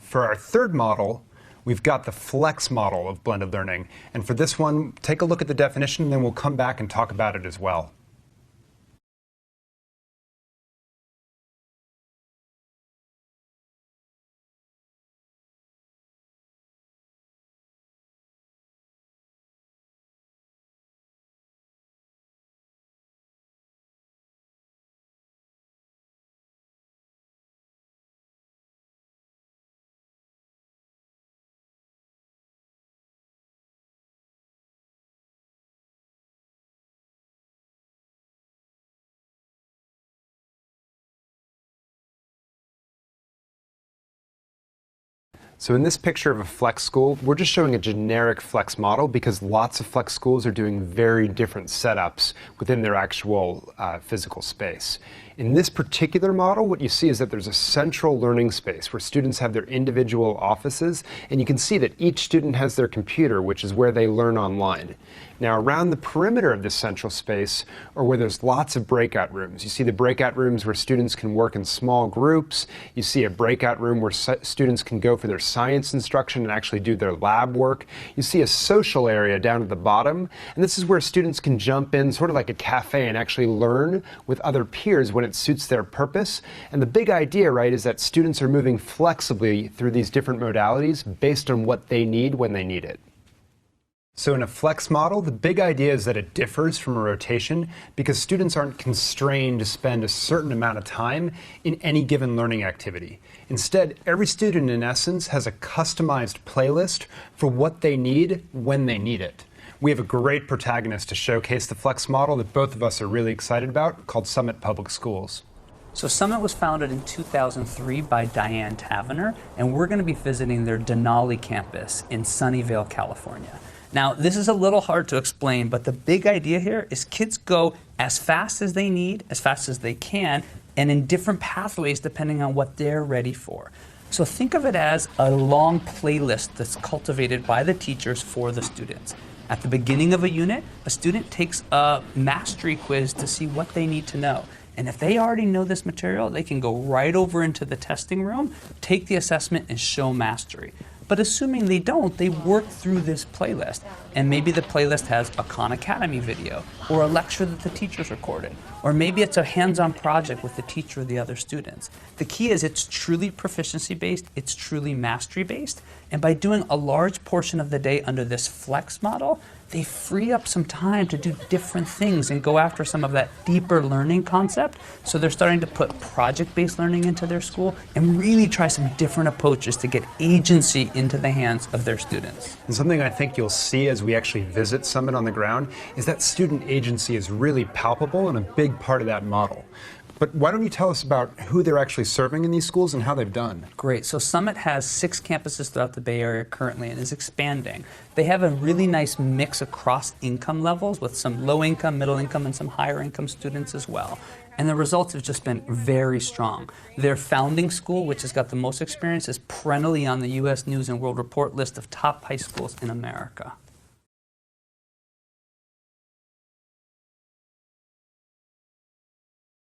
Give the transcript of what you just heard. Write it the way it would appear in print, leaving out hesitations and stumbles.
For our third model, we've got the flex model of blended learning. And for this one, take a look at the definition, and then we'll come back and talk about it as well. So in this picture of a flex school, we're just showing a generic flex model because lots of flex schools are doing very different setups within their actual physical space. In this particular model, what you see is that there's a central learning space where students have their individual offices, and you can see that each student has their computer, which is where they learn online. Now, around the perimeter of this central space are where there's lots of breakout rooms. You see the breakout rooms where students can work in small groups. You see a breakout room where students can go for their science instruction and actually do their lab work. You see a social area down at the bottom, and this is where students can jump in, sort of like a cafe, and actually learn with other peers when it suits their purpose. And the big idea, right, is that students are moving flexibly through these different modalities based on what they need when they need it. So in a flex model, the big idea is that it differs from a rotation because students aren't constrained to spend a certain amount of time in any given learning activity. Instead, every student in essence has a customized playlist for what they need when they need it. We have a great protagonist to showcase the flex model that both of us are really excited about, called Summit Public Schools. So Summit was founded in 2003 by Diane Tavener, and we're going to be visiting their Denali campus in Sunnyvale, California. Now, this is a little hard to explain, but the big idea here is kids go as fast as they need, as fast as they can, and in different pathways depending on what they're ready for. So think of it as a long playlist that's cultivated by the teachers for the students. At the beginning of a unit, a student takes a mastery quiz to see what they need to know. And if they already know this material, they can go right over into the testing room, take the assessment, and show mastery. But assuming they don't, they work through this playlist. And maybe the playlist has a Khan Academy video, or a lecture that the teachers recorded, or maybe it's a hands-on project with the teacher or the other students. The key is it's truly proficiency-based, it's truly mastery-based, and by doing a large portion of the day under this flex model, they free up some time to do different things and go after some of that deeper learning concept. So they're starting to put project-based learning into their school and really try some different approaches to get agency into the hands of their students. And something I think you'll see as we actually visit Summit on the ground is that student agency is really palpable and a big part of that model. But why don't you tell us about who they're actually serving in these schools and how they've done? Great. So Summit has 6 campuses throughout the Bay Area currently and is expanding. They have a really nice mix across income levels with some low income, middle income, and some higher income students as well. And the results have just been very strong. Their founding school, which has got the most experience, is perennially on the U.S. News and World Report list of top high schools in America.